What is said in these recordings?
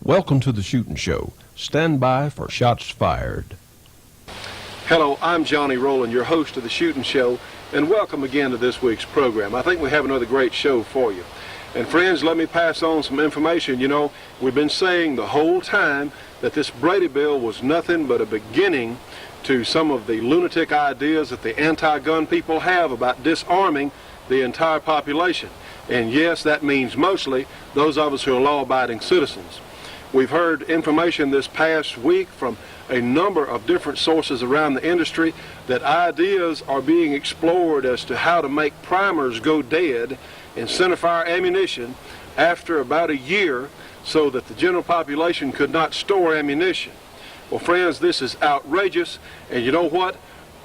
Welcome to the Shootin' Show. Stand by for shots fired. Hello, I'm Johnny Rowland, your host of the Shootin' Show, and welcome again to this week's program. I think we have another great show for you. And friends, let me pass on some information. You know, we've been saying the whole time that this Brady bill was nothing but a beginning to some of the lunatic ideas that the anti-gun people have about disarming the entire population. And yes, that means mostly those of us who are law-abiding citizens. We've heard information this past week from a number of different sources around the industry that ideas are being explored as to how to make primers go dead in centerfire ammunition after about a year so that the general population could not store ammunition. Well, friends, this is outrageous, and you know what?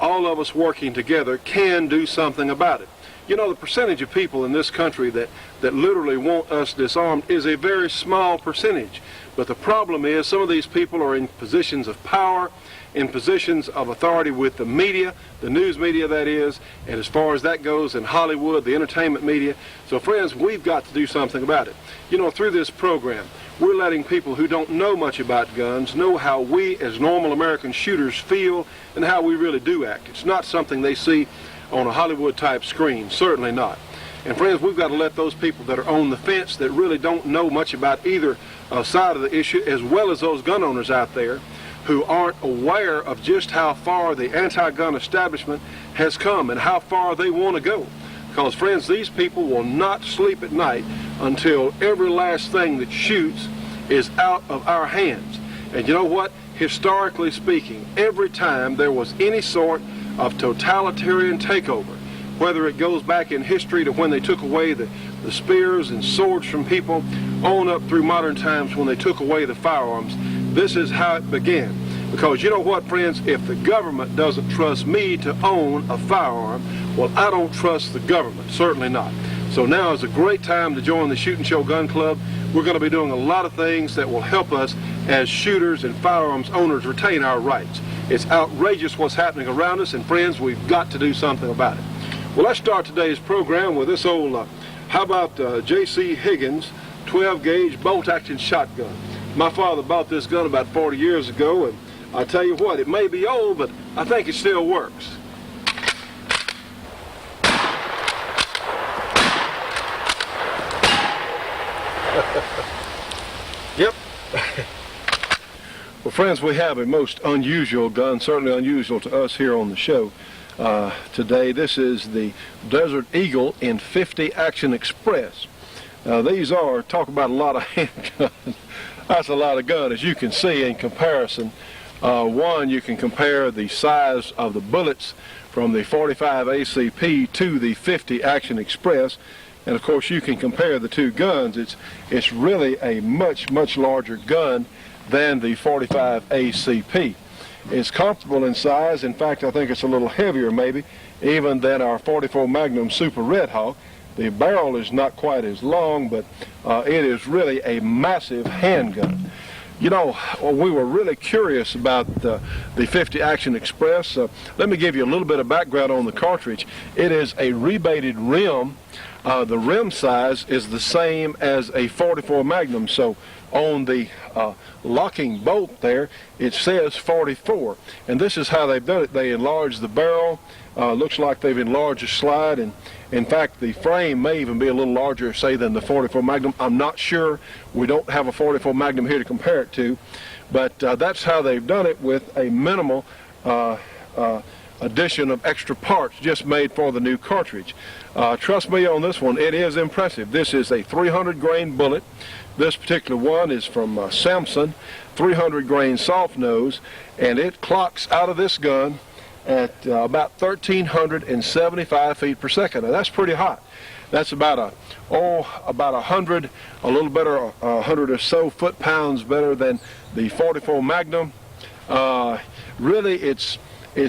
All of us working together can do something about it. You know, the percentage of people in this country that literally want us disarmed is a very small percentage. But the problem is some of these people are in positions of power, in positions of authority with the media, the news media that is, and as far as that goes in Hollywood, the entertainment media. So friends, we've got to do something about it. You know, through this program, we're letting people who don't know much about guns know how we as normal American shooters feel and how we really do act. It's not something they see on a Hollywood type screen, certainly not. And friends, we've got to let those people that are on the fence that really don't know much about either side of the issue, as well as those gun owners out there who aren't aware of just how far the anti-gun establishment has come and how far they want to go. Because friends, these people will not sleep at night until every last thing that shoots is out of our hands. And you know what? Historically speaking, every time there was any sort of totalitarian takeover, whether it goes back in history to when they took away the spears and swords from people, on up through modern times when they took away the firearms, this is how it began. Because you know what, friends, if the government doesn't trust me to own a firearm, well, I don't trust the government, certainly not. So now is a great time to join the Shootin' Show Gun Club. We're going to be doing a lot of things that will help us as shooters and firearms owners retain our rights. It's outrageous what's happening around us, and friends, we've got to do something about it. Well, let's start today's program with this old, how about J.C. Higgins 12-gauge bolt-action shotgun. My father bought this gun about 40 years ago, and I tell you what, it may be old, but I think it still works. Yep. Well, friends, we have a most unusual gun, certainly unusual to us here on the show. Today, this is the Desert Eagle in 50 Action Express. These are, talk about a lot of handguns. That's a lot of gun, as you can see in comparison. One, you can compare the size of the bullets from the 45 ACP to the 50 Action Express, and of course you can compare the two guns. It's really a much larger gun than the 45 ACP. It's comparable in size. In fact, I think it's a little heavier maybe even than our 44 Magnum Super Red Hawk. The barrel is not quite as long, but it is really a massive handgun. You know, we were really curious about the 50 Action Express. Let me give you a little bit of background on the cartridge. It is a rebated rim. The rim size is the same as a 44 Magnum, so on the locking bolt there, it says 44. And this is how they've done it. They enlarged the barrel. Looks like they've enlarged the slide, and in fact the frame may even be a little larger, say, than the 44 Magnum. I'm not sure. We don't have a 44 Magnum here to compare it to, but that's how they've done it, with a minimal addition of extra parts just made for the new cartridge. Trust me on this one, it is impressive. This is a 300 grain bullet. This particular one is from Samson, 300 grain soft nose, and it clocks out of this gun at about 1,375 feet per second. Now that's pretty hot. That's about about 100, a little better, 100 or so foot-pounds better than the 44 Magnum. Really, it's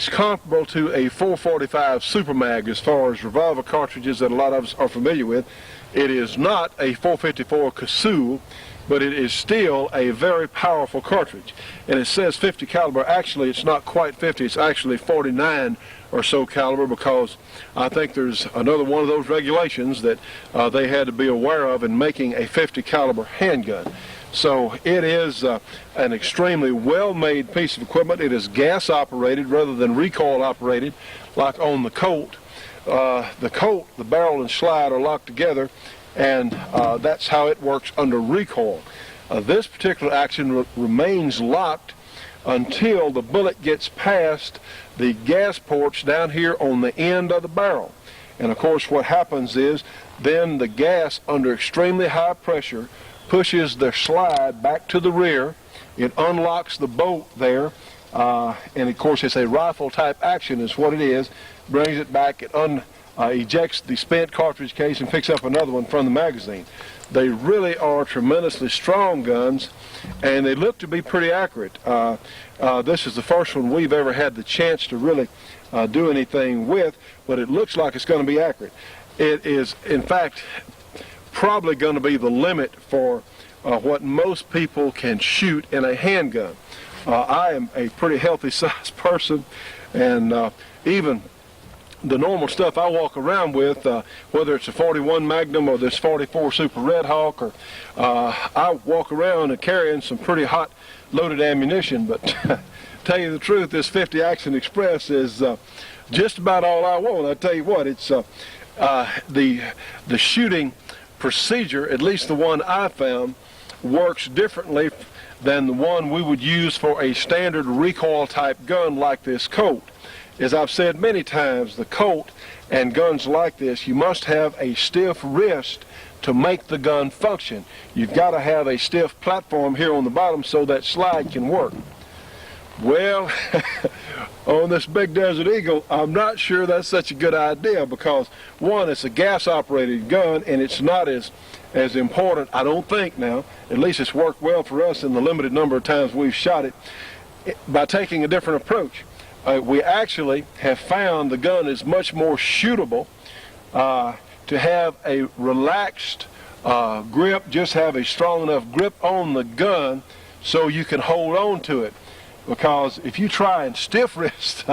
comparable to a 445 Super Mag as far as revolver cartridges that a lot of us are familiar with. It is not a 454 Casull, but it is still a very powerful cartridge. And it says 50 caliber. Actually, it's not quite 50. It's actually 49 or so caliber, because I think there's another one of those regulations that they had to be aware of in making a 50 caliber handgun. So it is an extremely well-made piece of equipment. It is gas operated rather than recoil operated, like on the Colt. The Colt, the barrel and slide are locked together, and that's how it works under recoil. This particular action remains locked until the bullet gets past the gas ports down here on the end of the barrel. And of course what happens is then the gas under extremely high pressure pushes the slide back to the rear. It unlocks the bolt there, and of course it's a rifle type action is what it is. Brings it back, it ejects the spent cartridge case and picks up another one from the magazine. They really are tremendously strong guns, and they look to be pretty accurate. This is the first one we've ever had the chance to really do anything with, but it looks like it's going to be accurate. It is, in fact, probably going to be the limit for what most people can shoot in a handgun. I am a pretty healthy sized person, and even the normal stuff I walk around with, whether it's a 41 Magnum or this 44 Super Red Hawk, or I walk around and carrying some pretty hot loaded ammunition, but tell you the truth, this 50 Action Express is just about all I want. I tell you what, it's the shooting procedure, at least the one I found, works differently than the one we would use for a standard recoil type gun like this Colt. As I've said many times, the Colt and guns like this, you must have a stiff wrist to make the gun function. You've got to have a stiff platform here on the bottom so that slide can work. Well, on this big Desert Eagle, I'm not sure that's such a good idea because, one, it's a gas-operated gun, and it's not as important, I don't think now, at least it's worked well for us in the limited number of times we've shot it, by taking a different approach. We actually have found the gun is much more shootable to have a relaxed grip, just have a strong enough grip on the gun so you can hold on to it. Because if you try and stiff wrist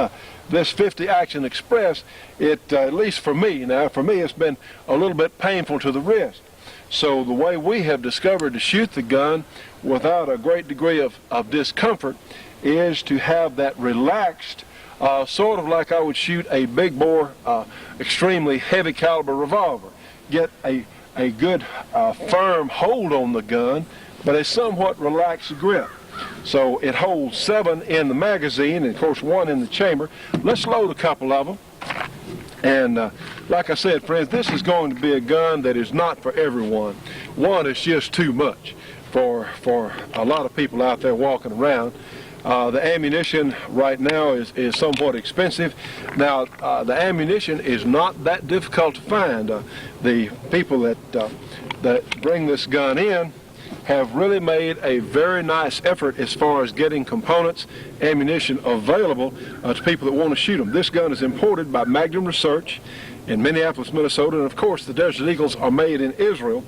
this 50 Action Express, at least for me, it's been a little bit painful to the wrist. So the way we have discovered to shoot the gun without a great degree of discomfort is to have that relaxed, sort of like I would shoot a big bore, extremely heavy caliber revolver. Get a good firm hold on the gun, but a somewhat relaxed grip. So it holds 7 in the magazine and of course 1 in the chamber. Let's load a couple of them. And like I said, friends, this is going to be a gun that is not for everyone. One, it's just too much for a lot of people out there walking around. The ammunition right now is somewhat expensive. Now, the ammunition is not that difficult to find. The people that bring this gun in have really made a very nice effort as far as getting components, ammunition available to people that want to shoot them. This gun is imported by Magnum Research in Minneapolis, Minnesota, and of course the Desert Eagles are made in Israel.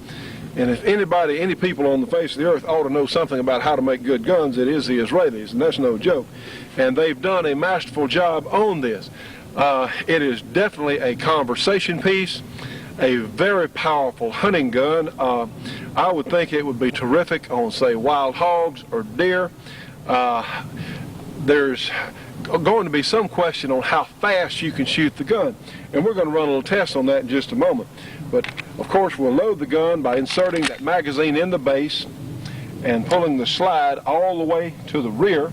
And if any people on the face of the earth ought to know something about how to make good guns, it is the Israelis, and that's no joke. And they've done a masterful job on this. It is definitely a conversation piece, a very powerful hunting gun. I would think it would be terrific on, say, wild hogs or deer. There's going to be some question on how fast you can shoot the gun, and we're going to run a little test on that in just a moment. But of course we'll load the gun by inserting that magazine in the base and pulling the slide all the way to the rear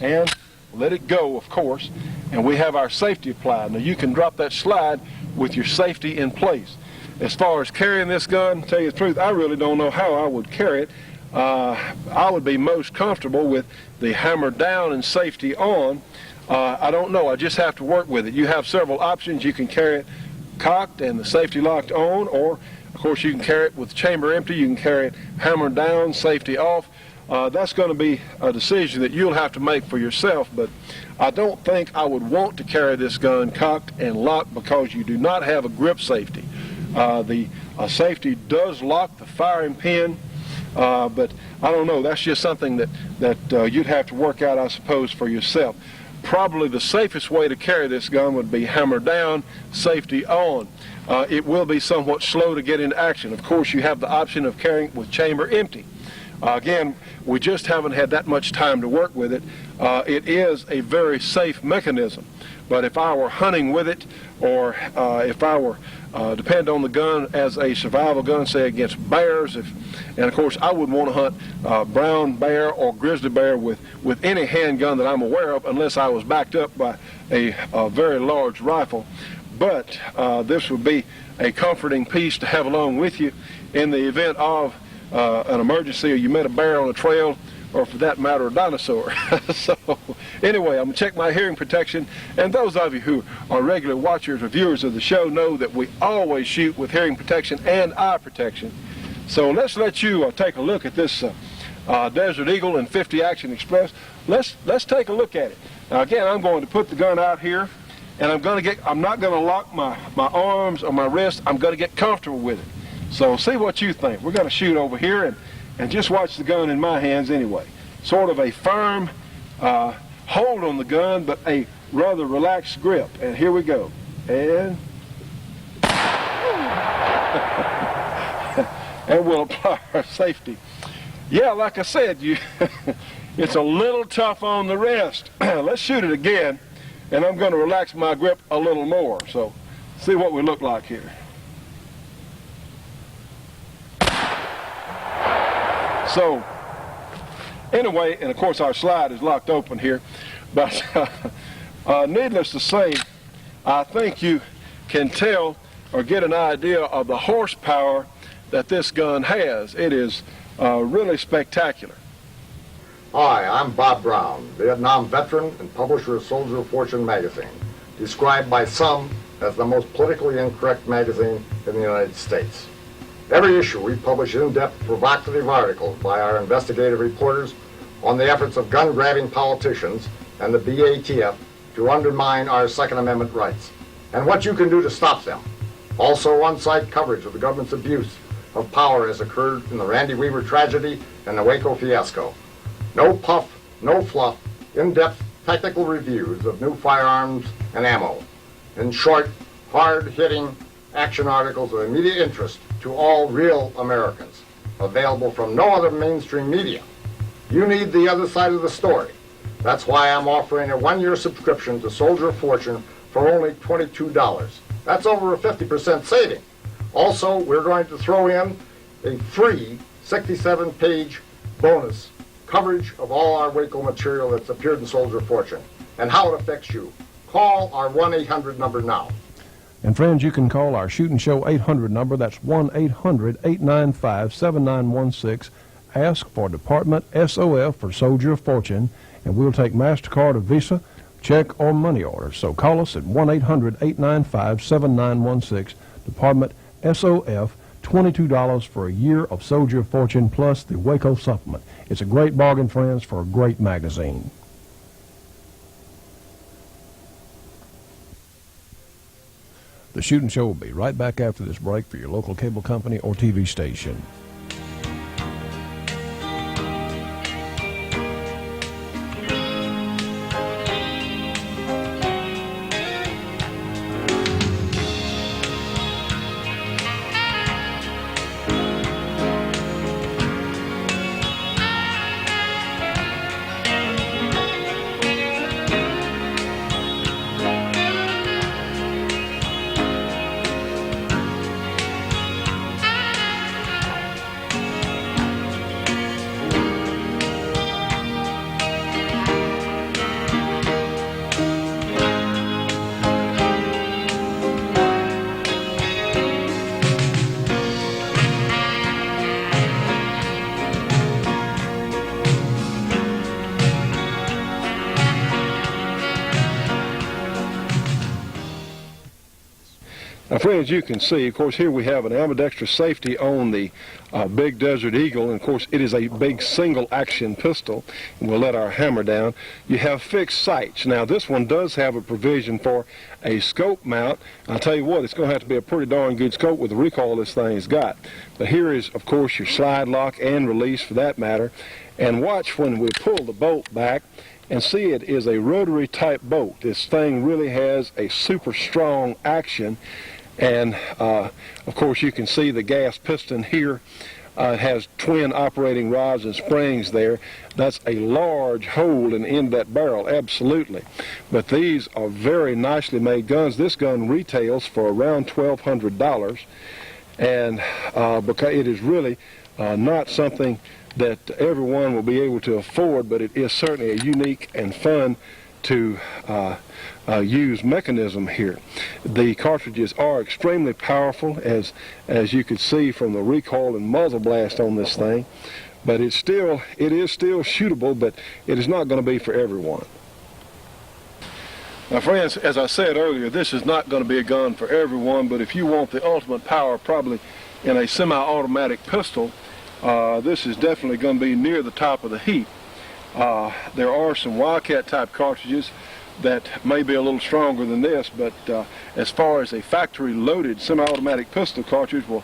and let it go, of course, and we have our safety applied. Now you can drop that slide with your safety in place. As far as carrying this gun, to tell you the truth, I really don't know how I would carry it. I would be most comfortable with the hammer down and safety on. I don't know, I just have to work with it. You have several options. You can carry it cocked and the safety locked on, or of course you can carry it with chamber empty. You can carry it hammered down, safety off. That's going to be a decision that you'll have to make for yourself, but I don't think I would want to carry this gun cocked and locked because you do not have a grip safety. The safety does lock the firing pin, but I don't know, that's just something that you'd have to work out, I suppose, for yourself. Probably the safest way to carry this gun would be hammer down, safety on. It will be somewhat slow to get into action. Of course, you have the option of carrying it with chamber empty. Again, we just haven't had that much time to work with it. It is a very safe mechanism, but if I were hunting with it, or if I were depend on the gun as a survival gun, say against bears, and of course I wouldn't want to hunt brown bear or grizzly bear with any handgun that I'm aware of, unless I was backed up by a very large rifle. But this would be a comforting piece to have along with you in the event of an emergency, or you met a bear on a trail, or for that matter, a dinosaur. So anyway, I'm going to check my hearing protection, and those of you who are regular watchers or viewers of the show know that we always shoot with hearing protection and eye protection. So let's let you take a look at this Desert Eagle and 50 Action Express. Let's take a look at it. Now again, I'm going to put the gun out here, and I'm not going to lock my arms or my wrists. I'm going to get comfortable with it. So see what you think. We're going to shoot over here and just watch the gun in my hands anyway. Sort of a firm hold on the gun, but a rather relaxed grip. And here we go. And and we'll apply our safety. Yeah, like I said, it's a little tough on the wrist. Let's shoot it again, and I'm going to relax my grip a little more. So see what we look like here. So anyway, and of course our slide is locked open here, but needless to say, I think you can tell or get an idea of the horsepower that this gun has. It is really spectacular. Hi, I'm Bob Brown, Vietnam veteran and publisher of Soldier of Fortune magazine, described by some as the most politically incorrect magazine in the United States. Every issue we publish in-depth, provocative articles by our investigative reporters on the efforts of gun-grabbing politicians and the BATF to undermine our Second Amendment rights, and what you can do to stop them. Also on-site coverage of the government's abuse of power as occurred in the Randy Weaver tragedy and the Waco fiasco. No puff, no fluff, in-depth technical reviews of new firearms and ammo. In short, hard-hitting action articles of immediate interest to all real Americans, available from no other mainstream media. You need the other side of the story. That's why I'm offering a one-year subscription to Soldier of Fortune for only $22. That's over a 50% saving. Also, we're going to throw in a free 67-page bonus coverage of all our Waco material that's appeared in Soldier of Fortune and how it affects you. Call our 1-800 number now. And friends, you can call our Shootin' Show 800 number. That's 1-800-895-7916. Ask for Department SOF for Soldier of Fortune, and we'll take MasterCard or Visa, check, or money order. So call us at 1-800-895-7916. Department SOF, $22 for a year of Soldier of Fortune plus the Waco supplement. It's a great bargain, friends, for a great magazine. The Shootin' Show will be right back after this break for your local cable company or TV station. Now, friends, you can see, of course, here we have an ambidextrous safety on the big Desert Eagle, and of course it is a big single action pistol, and we'll let our hammer down. You have fixed sights. Now, this one does have a provision for a scope mount. I'll tell you what, it's going to have to be a pretty darn good scope with the recoil this thing's got. But here is, of course, your slide lock and release for that matter. And watch when we pull the bolt back, and see, it is a rotary type bolt. This thing really has a super strong action. And of course you can see the gas piston here It has twin operating rods and springs there. That's a large hole in that barrel, absolutely. But these are very nicely made guns. This gun retails for around $1,200, and because it is really not something that everyone will be able to afford, but it is certainly a unique and fun to use mechanism here. The cartridges are extremely powerful, as you could see from the recoil and muzzle blast on this thing, but it is still shootable, but it is not going to be for everyone. Now friends, as I said earlier, this is not going to be a gun for everyone, but if you want the ultimate power probably in a semi-automatic pistol, this is definitely going to be near the top of the heap. There are some Wildcat type cartridges that may be a little stronger than this, but as far as a factory loaded semi-automatic pistol cartridge, well,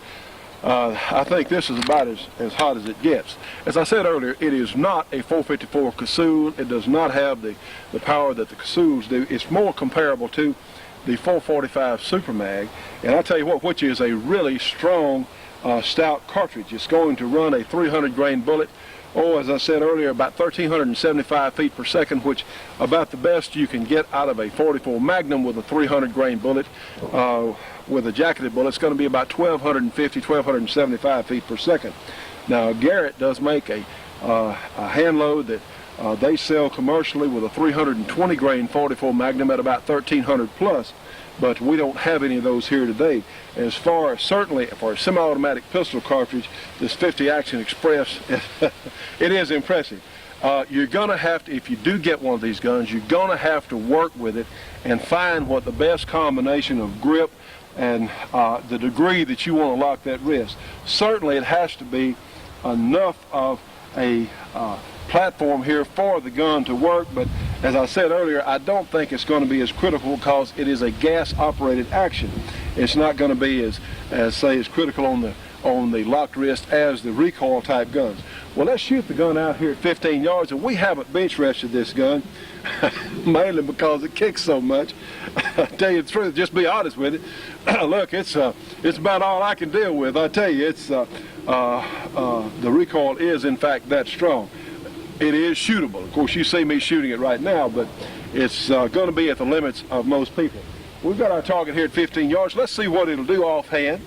I think this is about as hot as it gets. As I said earlier, it is not a 454 Casull. It does not have the power that the Casulls do. It's more comparable to the 445 Super Mag, and I tell you what, which is a really strong stout cartridge. It's going to run a 300 grain bullet, as I said earlier, about 1,375 feet per second, which about the best you can get out of a 44 Magnum with a 300 grain bullet. With a jacketed bullet, it's going to be about 1,250, 1,275 feet per second. Now Garrett does make a hand load that they sell commercially with a 320 grain 44 Magnum at about 1,300 plus. But we don't have any of those here today. As far as, certainly for a semi-automatic pistol cartridge, this 50 Action Express, it is impressive. You're going to have to, if you do get one of these guns, you're going to have to work with it and find what the best combination of grip and the degree that you want to lock that wrist. Certainly it has to be enough of a platform here for the gun to work, but as I said earlier, I don't think it's going to be as critical because it is a gas-operated action. It's not going to be as critical on the locked wrist as the recoil type guns. Well, let's shoot the gun out here at 15 yards, and we haven't bench rested this gun mainly because it kicks so much. I tell you the truth, just be honest with it. Look, it's about all I can deal with. I tell you, it's the recoil is in fact that strong. It is shootable. Of course, you see me shooting it right now, but it's going to be at the limits of most people. We've got our target here at 15 yards. Let's see what it'll do offhand.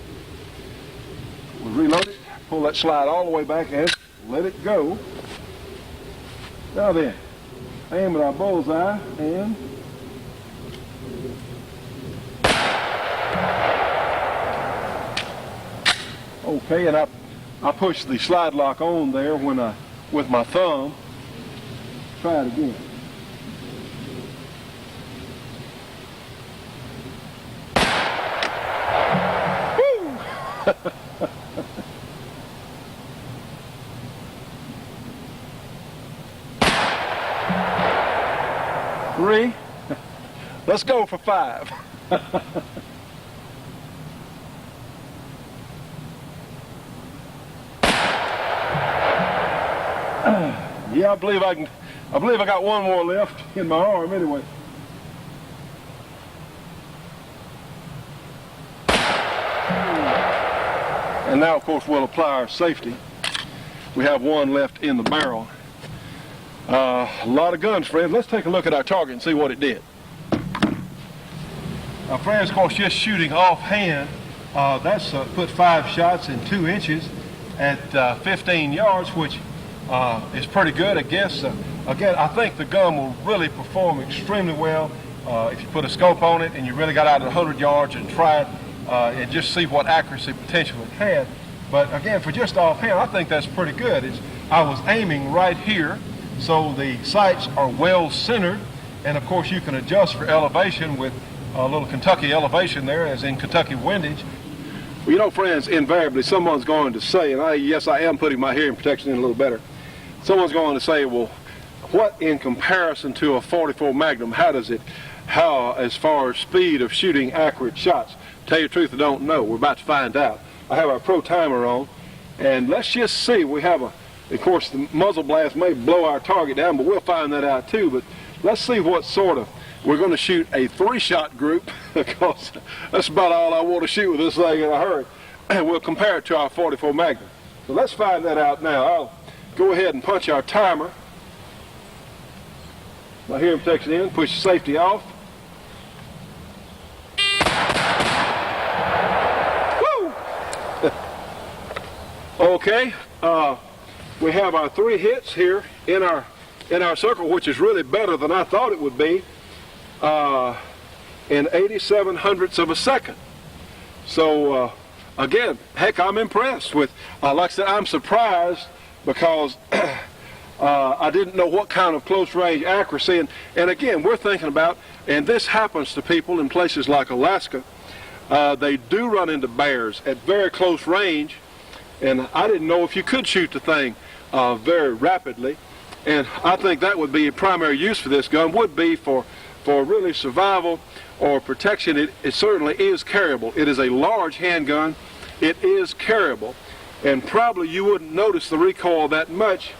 We'll reload it, pull that slide all the way back and let it go. Now then, aim at our bullseye and okay, and I push the slide lock on there when with my thumb. Try it again. Woo! 3. Let's go for 5. Yeah, I believe I got one more left in my arm anyway. And now, of course, we'll apply our safety. We have one left in the barrel. A lot of guns, friends. Let's take a look at our target and see what it did. Now, friends, of course, just shooting offhand, that's put 5 shots in 2 inches at 15 yards, which is pretty good, I guess. Again, I think the gun will really perform extremely well if you put a scope on it and you really got out at 100 yards and try it and just see what accuracy potential it had. But again, for just offhand, I think that's pretty good. I was aiming right here, so the sights are well centered, and of course you can adjust for elevation with a little Kentucky elevation there, as in Kentucky windage. Well, you know, friends, invariably someone's going to say, and yes, I am putting my hearing protection in a little better. Someone's going to say, well, what in comparison to a 44 Magnum, how as far as speed of shooting accurate shots? Tell you the truth, I don't know. We're about to find out. I have our pro timer on, and let's just see. We have of course, the muzzle blast may blow our target down, but we'll find that out too. But let's see what sort of, we're going to shoot a 3-shot group, because that's about all I want to shoot with this thing in a hurry. And we'll compare it to our 44 Magnum. So let's find that out now. I'll go ahead and punch our timer. I hear him text it in, push the safety off. Woo! Okay, we have our 3 hits here in our circle, which is really better than I thought it would be, in 87 hundredths of a second. So again, heck, I'm impressed with, like I said, I'm surprised because I didn't know what kind of close range accuracy, and again, we're thinking about, and this happens to people in places like Alaska, they do run into bears at very close range, and I didn't know if you could shoot the thing very rapidly, and I think that would be a primary use for this gun, would be for really survival or protection. It certainly is carryable. It is a large handgun. It is carryable, and probably you wouldn't notice the recoil that much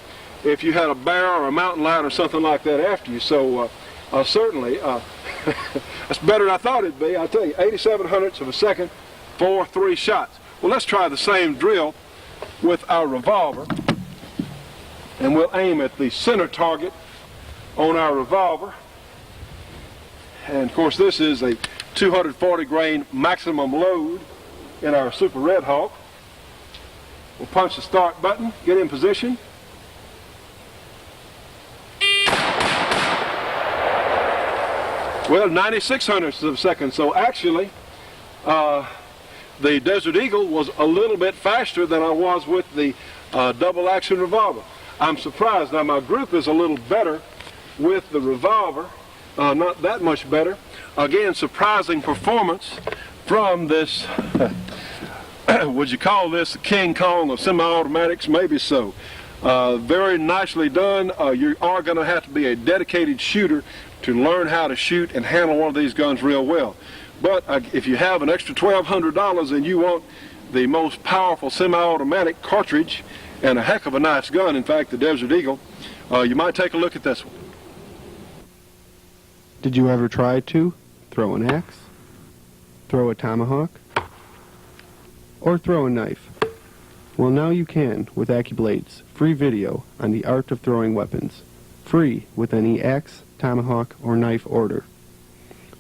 if you had a bear or a mountain lion or something like that after you. So certainly, that's better than I thought it'd be. I tell you, 87 hundredths of a second for 3 shots. Well, let's try the same drill with our revolver, and we'll aim at the center target on our revolver. And of course, this is a 240 grain maximum load in our Super Red Hawk. We'll punch the start button, get in position. Well, 96 hundredths of a second. So actually, the Desert Eagle was a little bit faster than I was with the double action revolver. I'm surprised. Now my grip is a little better with the revolver, not that much better. Again, surprising performance from this, would you call this the King Kong of semi-automatics? Maybe so. Very nicely done. You are going to have to be a dedicated shooter to learn how to shoot and handle one of these guns real well. But if you have an extra $1,200 and you want the most powerful semi-automatic cartridge and a heck of a nice gun, in fact, the Desert Eagle, you might take a look at this one. Did you ever try to throw an axe, throw a tomahawk, or throw a knife? Well, now you can with AccuBlade's free video on the art of throwing weapons, free with any axe, tomahawk, or knife order.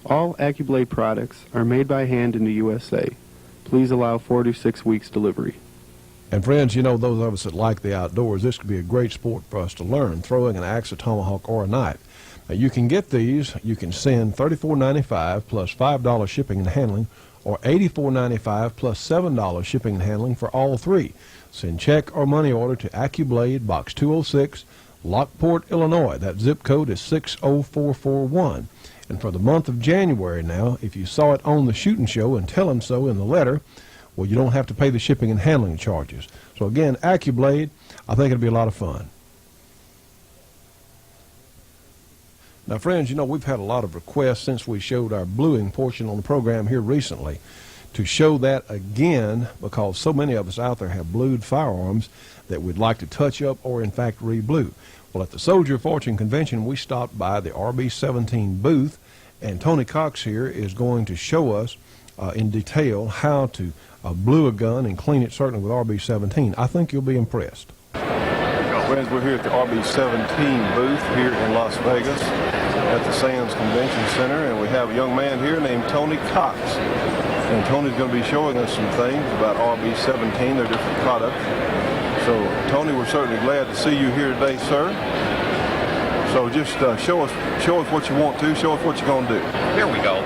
All AccuBlade products are made by hand in the USA. Please allow 4 to 6 weeks delivery. And friends, you know, those of us that like the outdoors, this could be a great sport for us to learn, throwing an axe, a tomahawk, or a knife. Now, you can get these. You can send $34.95 plus $5 shipping and handling, or $84.95 plus $7 shipping and handling for all 3. Send check or money order to AccuBlade, Box 206, Lockport, Illinois. That zip code is 60441. And for the month of January now, if you saw it on the Shootin' Show and tell them so in the letter, well, you don't have to pay the shipping and handling charges. So again, AccuBlade, I think it'll be a lot of fun. Now, friends, you know, we've had a lot of requests since we showed our bluing portion on the program here recently to show that again, because so many of us out there have blued firearms that we'd like to touch up or, in fact, re-blue. Well, at the Soldier of Fortune Convention, we stopped by the RB17 booth, and Tony Cox here is going to show us in detail how to blue a gun and clean it, certainly with RB17. I think you'll be impressed. Friends, we're here at the RB17 booth here in Las Vegas at the Sands Convention Center, and we have a young man here named Tony Cox. And Tony's going to be showing us some things about RB17, their different products. So, Tony, we're certainly glad to see you here today, sir. So just show us what you want to, show us what you're going to do. Here we go.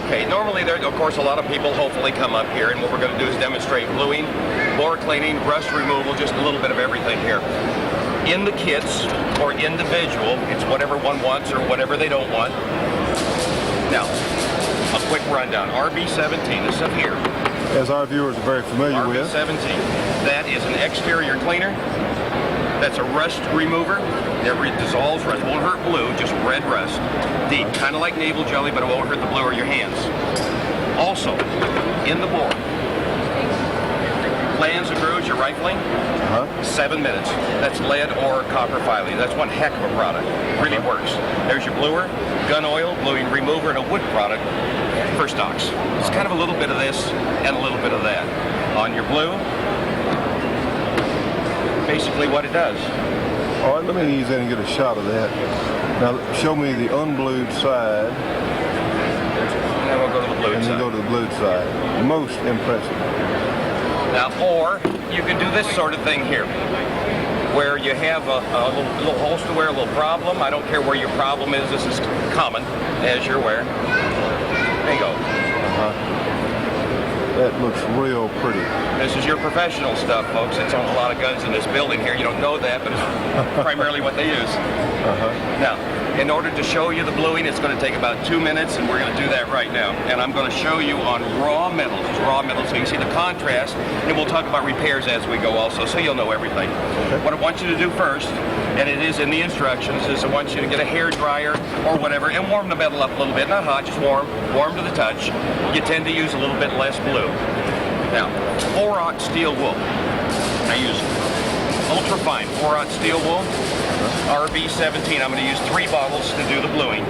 Okay, normally there, of course, a lot of people hopefully come up here, and what we're going to do is demonstrate bluing, floor cleaning, rust removal, just a little bit of everything here. In the kits or individual, it's whatever one wants or whatever they don't want. Now, a quick rundown. RB17, this up here. As our viewers are very familiar with. RB17, that is an exterior cleaner. That's a rust remover. It dissolves rust. Won't hurt blue, just red rust. Deep, kind of like navel jelly, but it won't hurt the blue or your hands. Also, in the bore, plans and grooves, your rifling, 7 minutes. That's lead or copper filing. That's one heck of a product. Really works. There's your bluer, gun oil, bluing remover, and a wood product for stocks. It's kind of a little bit of this and a little bit of that. On your blue, basically what it does. All right, let me ease in and get a shot of that. Now, show me the unblued side, Now we'll go to the blued and then side. go to the blued side. Most impressive. Now, or you can do this sort of thing here, where you have a little holster wear, a little problem. I don't care where your problem is. This is common, as you're aware. There you go. That looks real pretty. This is your professional stuff, folks. It's on a lot of guns in this building here. You don't know that, but it's primarily what they use. Now, in order to show you the bluing, it's going to take about 2 minutes, and we're going to do that right now. And I'm going to show you on raw metals, so you can see the contrast, and we'll talk about repairs as we go also, so you'll know everything. What I want you to do first, and it is in the instructions, is I want you to get a hair dryer or whatever and warm the metal up a little bit. Not hot, just warm to the touch. You tend to use a little bit less blue. Now, 4/0 steel wool. I use ultra fine 4/0 steel wool. RB17. I'm going to use 3 bottles to do the bluing.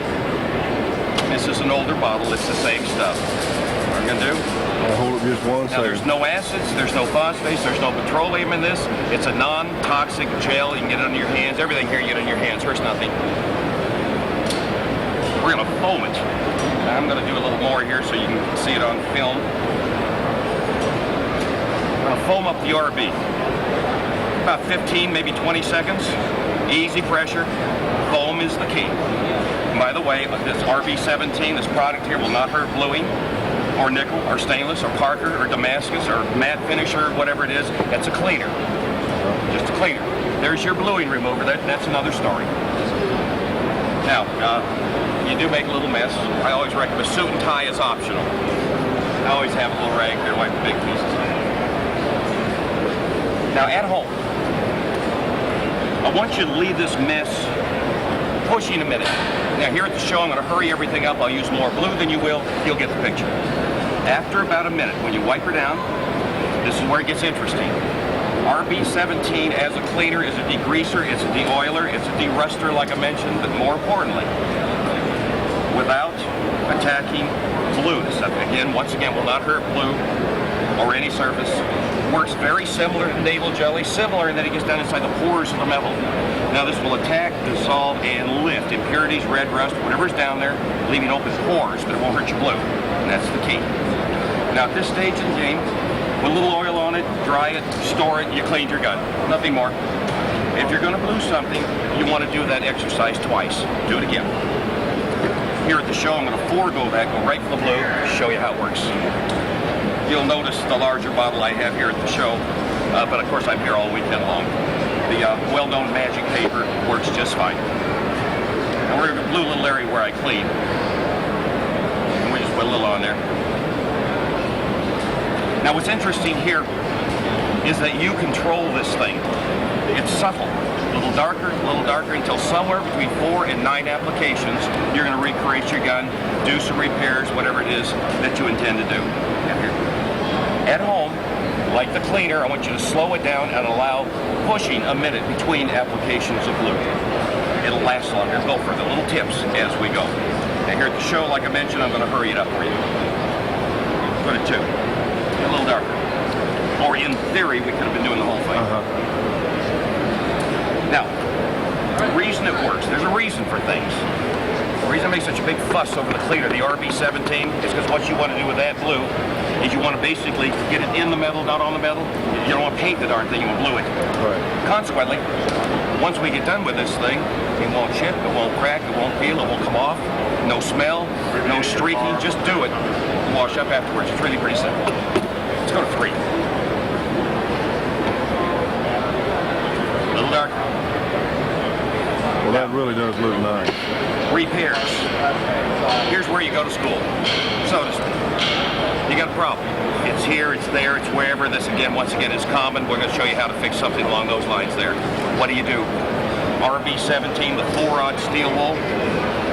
This is an older bottle. It's the same stuff. What I'm going to do. I'll hold it just one Now, second. there's no acids, there's no phosphates, there's no petroleum in this. It's a non-toxic gel. You can get it under your hands. Everything here you get on your hands. Hurts nothing. We're going to foam it. Now, I'm going to do a little more here so you can see it on film. I'm going to foam up the RB. About 15, maybe 20 seconds. Easy pressure. Foam is the key. And by the way, this RB17, this product here will not hurt bluing, or nickel, or stainless, or Parker, or Damascus, or matte finisher, whatever it is. It's a cleaner. Just a cleaner. There's your bluing remover. That's another story. Now, you do make a little mess. I always recommend a suit and tie is optional. I always have a little rag there, wipe the big pieces. Now, at home, I want you to leave this mess pushing a minute. Now, here at the show, I'm going to hurry everything up. I'll use more blue than you will. You'll get the picture. After about a minute, when you wipe her down, this is where it gets interesting. RB17 as a cleaner is a degreaser, it's a de-oiler, it's a de-ruster like I mentioned, but more importantly, without attacking blue. This stuff, once again, will not hurt blue or any surface. Works very similar to naval jelly, similar in that it gets down inside the pores of the metal. Now this will attack, dissolve, and lift impurities, red rust, whatever's down there, leaving open pores, but it won't hurt your blue. And that's the key. Now at this stage in the game, put a little oil on it, dry it, store it, you cleaned your gun. Nothing more. If you're going to blue something, you want to do that exercise twice. Do it again. Here at the show, I'm going to forego that, go right for the blue, show you how it works. You'll notice the larger bottle I have here at the show, but of course I'm here all weekend long. The well-known magic paper works just fine. And we're going to blue a little area where I clean. And we just put a little on there. Now what's interesting here is that you control this thing. It's subtle. A little darker until somewhere between 4 and 9 applications you're going to recreate your gun, do some repairs, whatever it is that you intend to do. At home, like the cleaner, I want you to slow it down and allow pushing a minute between applications of blue. It'll last longer. Go for the little tips as we go. And here at the show, like I mentioned, I'm going to hurry it up for you. Put it 2. A little darker. Or in theory, we could have been doing the whole thing. Now, the reason it works, there's a reason for things. The reason I make such a big fuss over the cleaner, the RB17, is because what you want to do with that blue is you want to basically get it in the metal, not on the metal. You don't want to paint the darn thing, you want to blue it. Right. Consequently, once we get done with this thing, it won't chip, it won't crack, it won't peel, it won't come off. No smell, no streaking, just do it. Wash up afterwards. It's really pretty simple. Let's go to 3. A little darker. Well, that really does look nice. Repairs. Here's where you go to school, so to speak. You got a problem. It's here, it's there, it's wherever. This again, once again, is common. We're going to show you how to fix something along those lines there. What do? RB17, the 4/0 steel wool.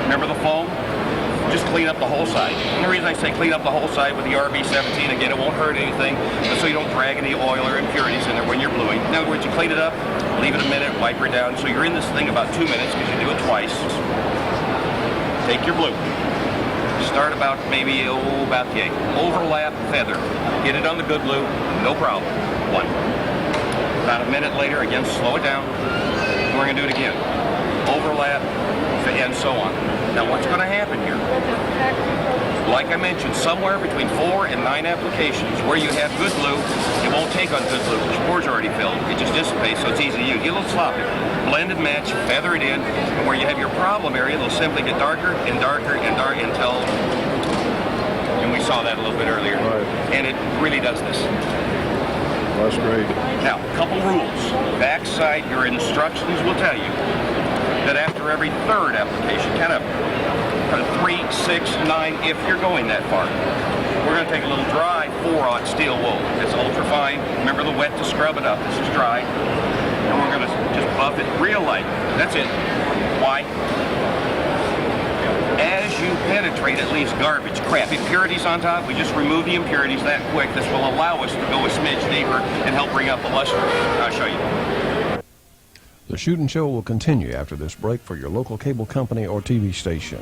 Remember the foam? Just clean up the whole side. And the reason I say clean up the whole side with the RB17, again, it won't hurt anything, but so you don't drag any oil or impurities in there when you're bluing. In other words, you clean it up, leave it a minute, wipe her down. So you're in this thing about 2 minutes because you do it twice. Take your blue. Start about maybe about the 8. Overlap feather. Get it on the good blue, no problem. 1. About a minute later, again, slow it down. We're going to do it again. Overlap, and so on. Now, what's going to happen here? Like I mentioned, somewhere between 4 and 9 applications where you have good glue, it won't take on good glue. The spore's already filled. It just dissipates, so it's easy to use. Get a little sloppy. Blend and match, feather it in, and where you have your problem area, it'll simply get darker and darker and darker until, and we saw that a little bit earlier, Right. and it really does this. That's great. Now, a couple rules. Backside, your instructions will tell you that after every third application, kind of 3, 6, 9, if you're going that far, we're going to take a little dry 4/0 steel wool. It's ultra fine. Remember the wet to scrub it up. This is dry. And we're going to just buff it real light. That's it. Why? As you penetrate at least garbage, crap, impurities on top, we just remove the impurities that quick. This will allow us to go a smidge deeper and help bring up the luster. I'll show you. The Shootin' Show will continue after this break for your local cable company or TV station.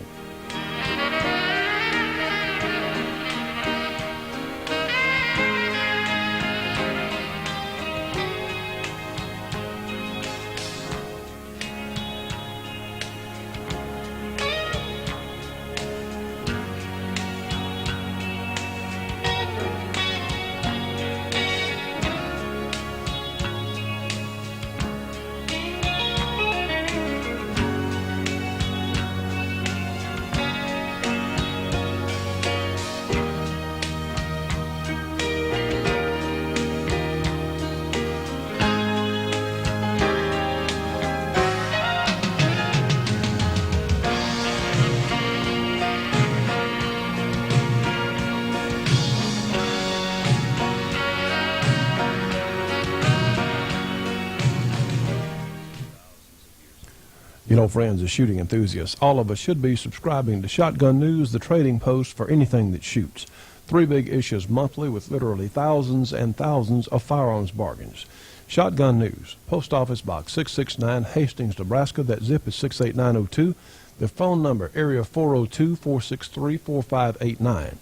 You know, friends, as shooting enthusiasts, all of us should be subscribing to Shotgun News, the trading post for anything that shoots. 3 big issues monthly with literally thousands and thousands of firearms bargains. Shotgun News, Post Office Box 669, Hastings, Nebraska. That zip is 68902. The phone number, area 402-463-4589.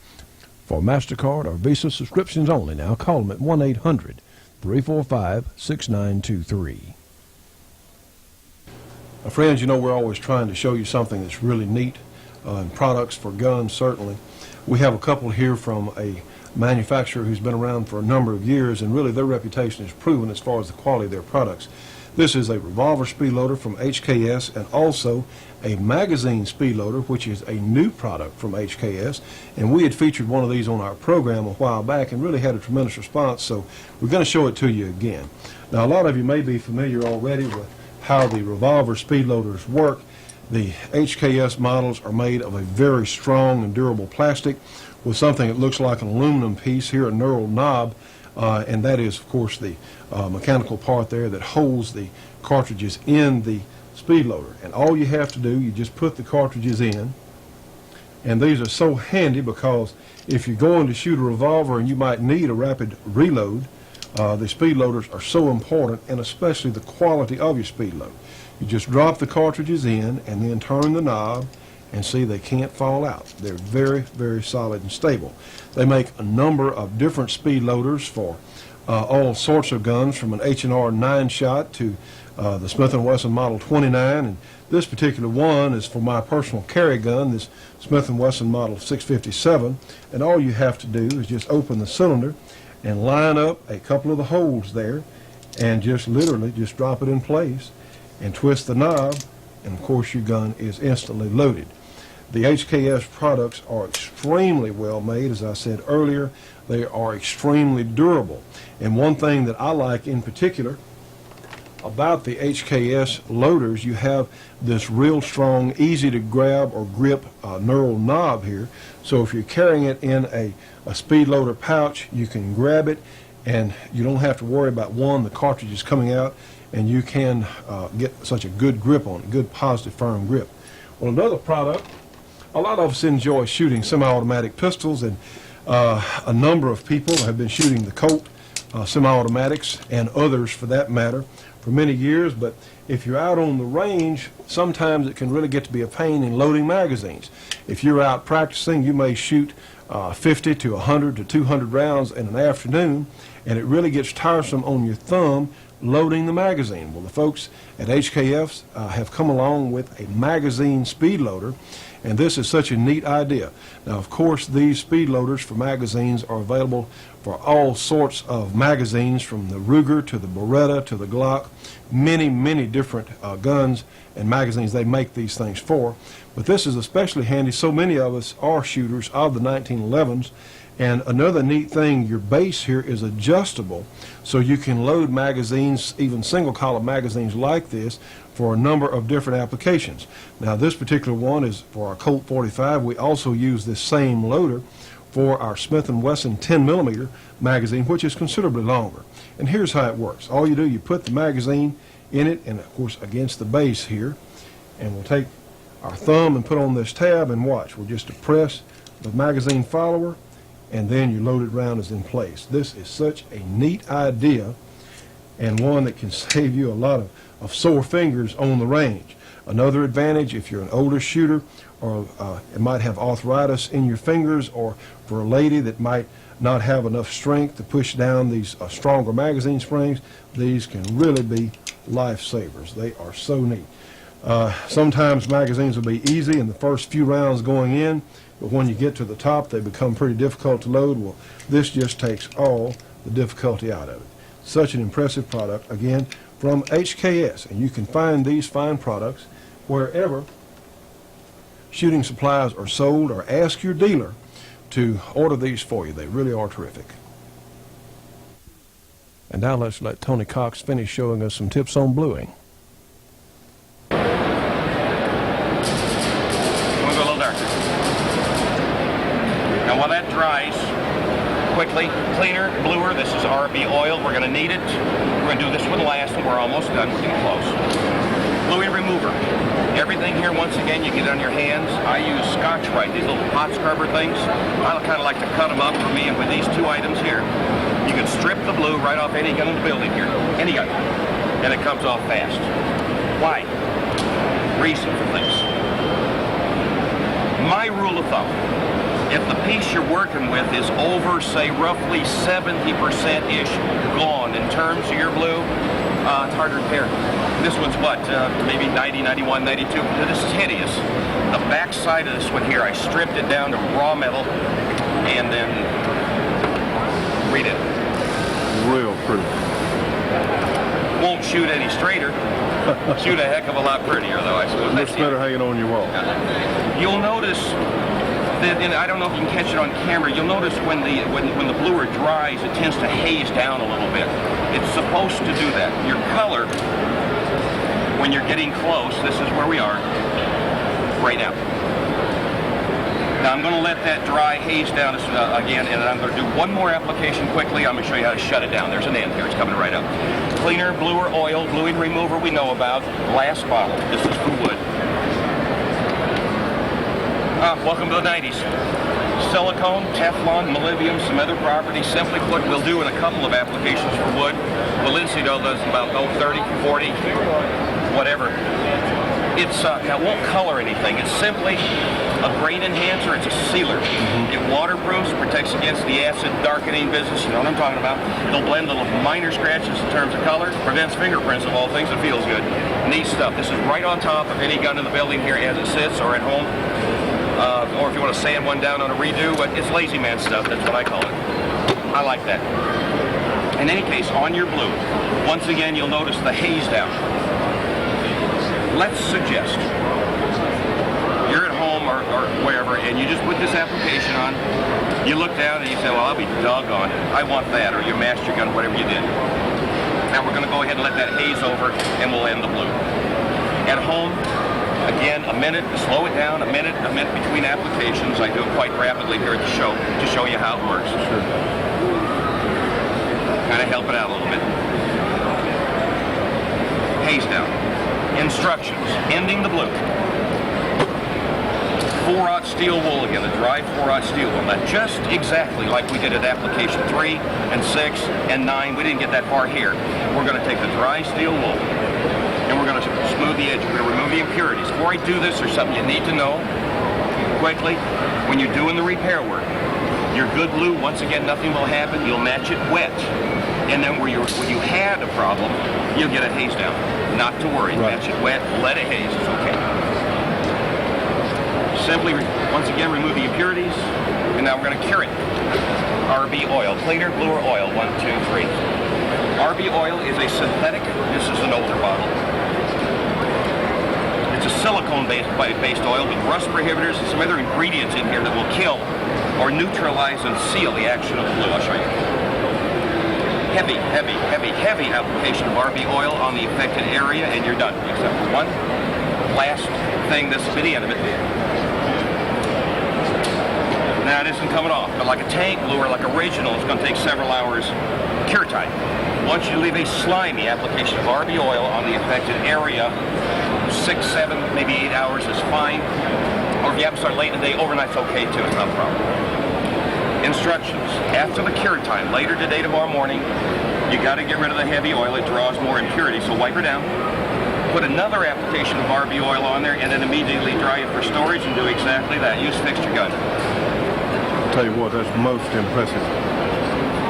For MasterCard or Visa subscriptions only now, call them at 1-800-345-6923. Friends, you know, we're always trying to show you something that's really neat, and products for guns, certainly. We have a couple here from a manufacturer who's been around for a number of years, and really their reputation is proven as far as the quality of their products. This is a revolver speed loader from HKS, and also a magazine speed loader, which is a new product from HKS. And we had featured one of these on our program a while back and really had a tremendous response, so we're going to show it to you again. Now, a lot of you may be familiar already with how the revolver speed loaders work. The HKS models are made of a very strong and durable plastic with something that looks like an aluminum piece here, a knurled knob, and that is, of course, the mechanical part there that holds the cartridges in the speed loader. And all you have to do, you just put the cartridges in, and these are so handy because if you're going to shoot a revolver and you might need a rapid reload, the speed loaders are so important, and especially the quality of your speed load. You just drop the cartridges in and then turn the knob, and see, they can't fall out. They're very, very solid and stable. They make a number of different speed loaders for all sorts of guns, from an H&R 9-shot to the Smith & Wesson Model 29, and this particular one is for my personal carry gun, this Smith & Wesson Model 657, and all you have to do is just open the cylinder and line up a couple of the holes there, and just literally just drop it in place and twist the knob, and of course your gun is instantly loaded. The HKS products are extremely well made. As I said earlier, they are extremely durable. And one thing that I like in particular about the HKS loaders, you have this real strong, easy to grab or grip knurled knob here. So if you're carrying it in a speed loader pouch, you can grab it and you don't have to worry about the cartridges coming out, and you can get such a good grip on it, good positive firm grip. Well, another product, a lot of us enjoy shooting semi-automatic pistols, and a number of people have been shooting the Colt semi-automatics, and others for that matter, for many years. But if you're out on the range, sometimes it can really get to be a pain in loading magazines. If you're out practicing, you may shoot 50 to 100 to 200 rounds in an afternoon, and it really gets tiresome on your thumb loading the magazine. Well, the folks at HKF have come along with a magazine speed loader, and this is such a neat idea. Now, of course, these speed loaders for magazines are available for all sorts of magazines, from the Ruger to the Beretta to the Glock, many different guns and magazines they make these things for. But this is especially handy. So many of us are shooters of the 1911s. And another neat thing, your base here is adjustable, so you can load magazines, even single column magazines like this, for a number of different applications. Now, this particular one is for our Colt 45. We also use this same loader for our Smith & Wesson 10mm magazine, which is considerably longer. And here's how it works. All you do, you put the magazine in it, and of course against the base here, and we'll take our thumb and put on this tab and watch. We'll just depress the magazine follower, and then your loaded round is in place. This is such a neat idea, and one that can save you a lot of sore fingers on the range. Another advantage, if you're an older shooter, or it might have arthritis in your fingers, or for a lady that might not have enough strength to push down these stronger magazine springs, these can really be lifesavers. They are so neat. Sometimes magazines will be easy in the first few rounds going in, but when you get to the top, they become pretty difficult to load. Well, this just takes all the difficulty out of it. Such an impressive product, again, from HKS. And you can find these fine products wherever shooting supplies are sold, or ask your dealer to order these for you. They really are terrific. And now let's let Tony Cox finish showing us some tips on bluing. And while that dries quickly, cleaner, bluer, this is RB oil. We're going to need it. We're going to do this one last, and we're almost done. We're getting close. Bluey remover. Everything here, once again, you get on your hands. I use Scotch-Brite, these little pot scrubber things. I kind of like to cut them up for me, and with these two items here, you can strip the blue right off any gun in the building here. Any gun. And it comes off fast. Why? Reason for things. My rule of thumb. If the piece you're working with is over, say, roughly 70%-ish gone in terms of your blue, it's hard to repair. This one's what, maybe 90, 91, 92. This is hideous. The back side of this one here, I stripped it down to raw metal and then redid it. Real pretty. Won't shoot any straighter. Shoot a heck of a lot prettier, though, I suppose. Much better hanging on your wall. You'll notice that, and I don't know if you can catch it on camera, you'll notice when the bluer dries, it tends to haze down a little bit. It's supposed to do that. Your color, when you're getting close, this is where we are right now. Now I'm going to let that dry, haze down again, and I'm going to do one more application quickly. I'm going to show you how to shut it down. There's an end here. It's coming right up. Cleaner, bluer oil, bluing remover we know about. Glass bottle. This is for wood. Welcome to the 90s. Silicone, Teflon, molybdenum, some other properties. Simply put, we'll do in a couple of applications for wood. Valenciano does about 30, 40, whatever. It won't color anything. It's simply a grain enhancer. It's a sealer. It waterproofs, protects against the acid darkening business. You know what I'm talking about. It'll blend little minor scratches in terms of color. Prevents fingerprints of all things. It feels good. Neat stuff. This is right on top of any gun in the building here as it sits or at home. Or if you want to sand one down on a redo, but it's lazy man stuff. That's what I call it. I like that. In any case, on your blue, once again, you'll notice the haze down. Let's suggest you're at home or wherever, and you just put this application on. You look down and you say, well, I'll be doggone it. I want that, or you mashed your gun, whatever you did. Now we're going to go ahead and let that haze over, and we'll end the blue. At home, again, a minute, slow it down, a minute between applications. I do it quite rapidly here at the show to show you how it works. Sure. Kind of help it out a little bit. Haze down. Instructions. Ending the blue. 4/0 steel wool again, the dry 4/0 steel wool. Now just exactly like we did at application 3 and 6 and 9. We didn't get that far here. We're going to take the dry steel wool and we're going to smooth the edge. We're going to remove the impurities. Before I do this, there's something you need to know quickly. When you're doing the repair work, your good glue, once again, nothing will happen. You'll match it wet. And then when you had a problem, you'll get it hazed down. Not to worry. Right. Catch it wet, let it haze. It's okay. Simply, once again, remove the impurities, and now we're going to cure it. RB oil, cleaner, bluer oil, 1, 2, 3. RB oil is a synthetic. This is an older bottle. It's a silicone-based oil with rust prohibitors and some other ingredients in here that will kill or neutralize and seal the action of the glue. I'll show you. Heavy, heavy, heavy, heavy application of RB oil on the affected area, and you're done. Except for one last thing. This will be the end of it. Now it isn't coming off, but like a tank glue or like original, it's going to take several hours cure time. Once you leave a slimy application of RB oil on the affected area, 6, 7, maybe 8 hours is fine. Or if you have to start late in the day, overnight's okay too, it's not a problem. Instructions. After the cure time, later today, tomorrow morning, you got to get rid of the heavy oil. It draws more impurities, so wipe her down. Put another application of RB oil on there, and then immediately dry it for storage and do exactly that. Use fixture gun. Tell you what, that's most impressive.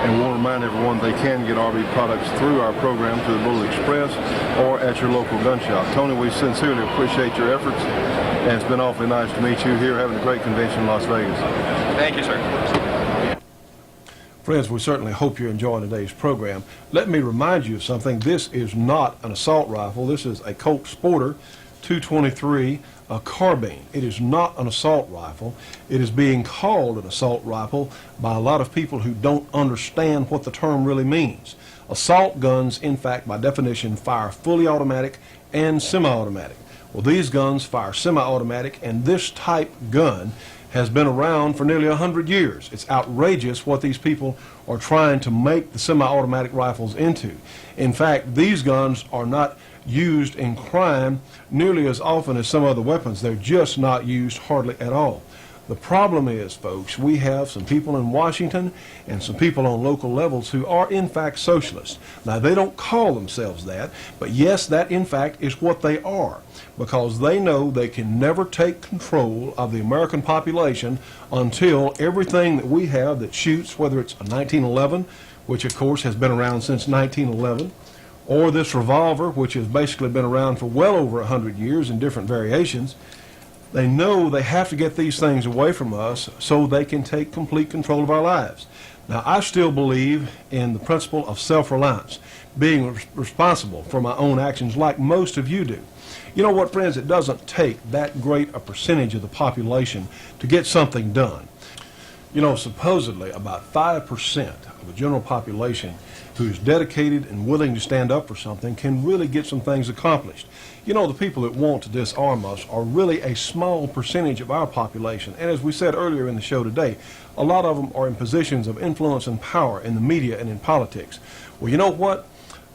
And we'll remind everyone they can get RB products through our program through the Bullet Express or at your local gun shop. Tony, we sincerely appreciate your efforts, and it's been awfully nice to meet you here having a great convention in Las Vegas. Thank you, sir. Friends, we certainly hope you're enjoying today's program. Let me remind you of something. This is not an assault rifle. This is a Colt Sporter 223 carbine. It is not an assault rifle. It is being called an assault rifle by a lot of people who don't understand what the term really means. Assault guns, in fact, by definition, fire fully automatic and semi-automatic. Well, these guns fire semi-automatic, and this type gun has been around for nearly 100 years. It's outrageous what these people are trying to make the semi-automatic rifles into. In fact, these guns are not used in crime nearly as often as some other weapons. They're just not used hardly at all. The problem is, folks, we have some people in Washington and some people on local levels who are in fact socialists. Now, they don't call themselves that, but yes, that in fact is what they are, because they know they can never take control of the American population until everything that we have that shoots, whether it's a 1911, which of course has been around since 1911, or this revolver, which has basically been around for well over 100 years in different variations. They know they have to get these things away from us so they can take complete control of our lives. Now, I still believe in the principle of self-reliance, being responsible for my own actions like most of you do. You know what, friends? It doesn't take that great a percentage of the population to get something done. You know, supposedly about 5% of the general population who's dedicated and willing to stand up for something can really get some things accomplished. You know, the people that want to disarm us are really a small percentage of our population. And as we said earlier in the show today, a lot of them are in positions of influence and power in the media and in politics. Well, you know what?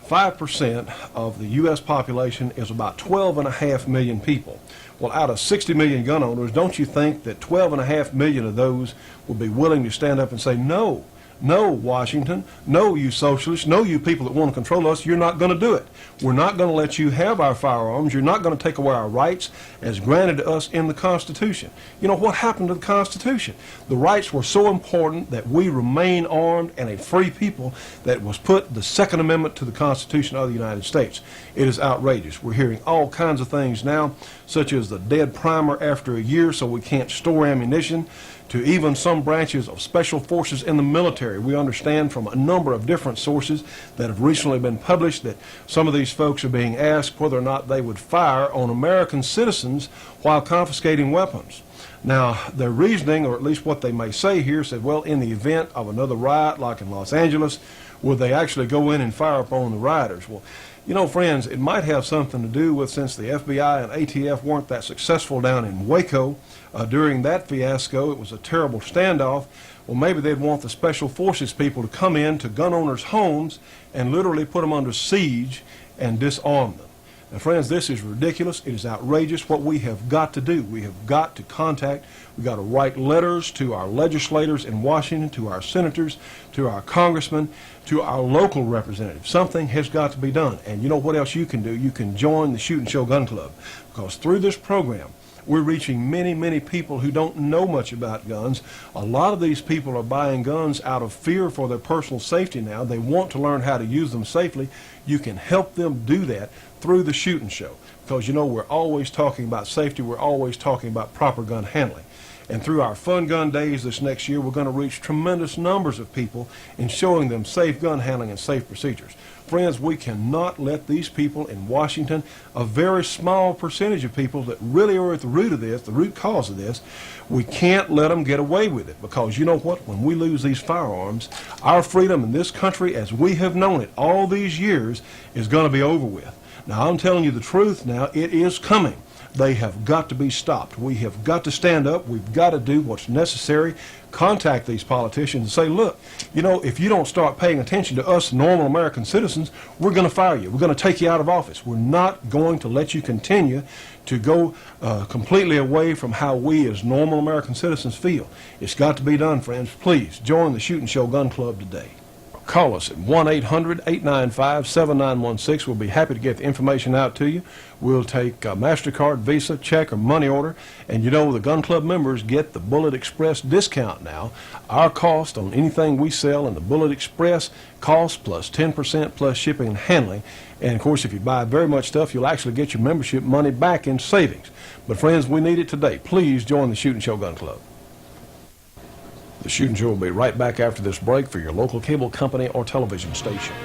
5% of the U.S. population is about 12.5 million people. Well, out of 60 million gun owners, don't you think that 12.5 million of those would be willing to stand up and say, no, no, Washington, no, you socialists, no, you people that want to control us, you're not going to do it. We're not going to let you have our firearms. You're not going to take away our rights as granted to us in the Constitution. You know, what happened to the Constitution? The rights were so important that we remain armed and a free people that was put the Second Amendment to the Constitution of the United States. It is outrageous. We're hearing all kinds of things now, such as the dead primer after a year so we can't store ammunition, to even some branches of special forces in the military. We understand from a number of different sources that have recently been published that some of these folks are being asked whether or not they would fire on American citizens while confiscating weapons. Now, their reasoning, or at least what they may say here, said, well, in the event of another riot like in Los Angeles, would they actually go in and fire upon the rioters? Well, you know, friends, it might have something to do with, since the FBI and ATF weren't that successful down in Waco during that fiasco, it was a terrible standoff. Well, maybe they'd want the special forces people to come in to gun owners' homes and literally put them under siege and disarm them. Now, friends, this is ridiculous. It is outrageous. What we have got to do, we have got to contact, we've got to write letters to our legislators in Washington, to our senators, to our congressmen, to our local representatives. Something has got to be done. And you know what else you can do? You can join the Shootin' Show Gun Club, because through this program, We're reaching many, many people who don't know much about guns. A lot of these people are buying guns out of fear for their personal safety now. They want to learn how to use them safely. You can help them do that through the Shootin' Show, because you know we're always talking about safety. We're always talking about proper gun handling. And through our Fun Gun Days this next year, we're going to reach tremendous numbers of people in showing them safe gun handling and safe procedures. Friends, we cannot let these people in Washington, a very small percentage of people that really are at the root of this, the root cause of this, we can't let them get away with it, because you know what? When we lose these firearms, our freedom in this country as we have known it all these years is going to be over with. Now, I'm telling you the truth now, it is coming. They have got to be stopped. We have got to stand up. We've got to do what's necessary. Contact these politicians and say, look, you know, if you don't start paying attention to us normal American citizens, we're going to fire you. We're going to take you out of office. We're not going to let you continue to go completely away from how we as normal American citizens feel. It's got to be done, friends. Please join the Shootin' Show Gun Club today. Call us at 1-800-895-7916. We'll be happy to get the information out to you. We'll take MasterCard, Visa, check, or money order. And you know, the Gun Club members get the Bullet Express discount now. Our cost on anything we sell in the Bullet Express cost plus 10% plus shipping and handling. And of course, if you buy very much stuff, you'll actually get your membership money back in savings. But friends, we need it today. Please join the Shootin' Show Gun Club. The Shootin' Show will be right back after this break for your local cable company or television station.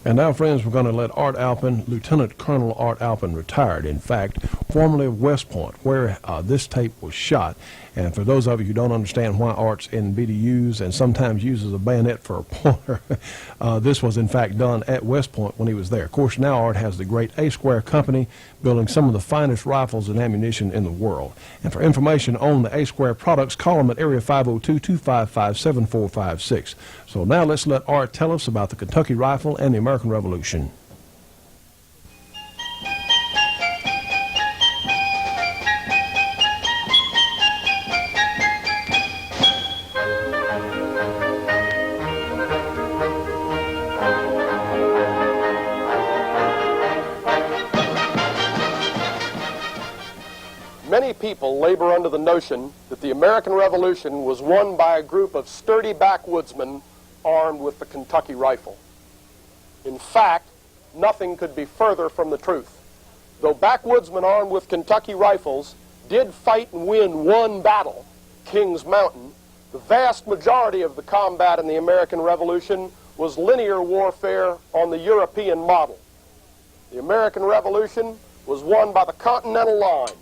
And now, friends, we're going to let Art Alpin, Lieutenant Colonel Art Alpin, retired, in fact, formerly of West Point, where this tape was shot. And for those of you who don't understand why Art's in BDUs and sometimes uses a bayonet for a pointer, this was, in fact, done at West Point when he was there. Of course, now Art has the great A-Square Company, building some of the finest rifles and ammunition in the world. And for information on the A-Square products, call him at area 502-255-7456. So now let's let Art tell us about the Kentucky rifle and the American Revolution. Many people labor under the notion that the American Revolution was won by a group of sturdy backwoodsmen armed with the Kentucky rifle. In fact, nothing could be further from the truth. Though backwoodsmen armed with Kentucky rifles did fight and win one battle, Kings Mountain, the vast majority of the combat in the American Revolution was linear warfare on the European model. The American Revolution was won by the Continental line,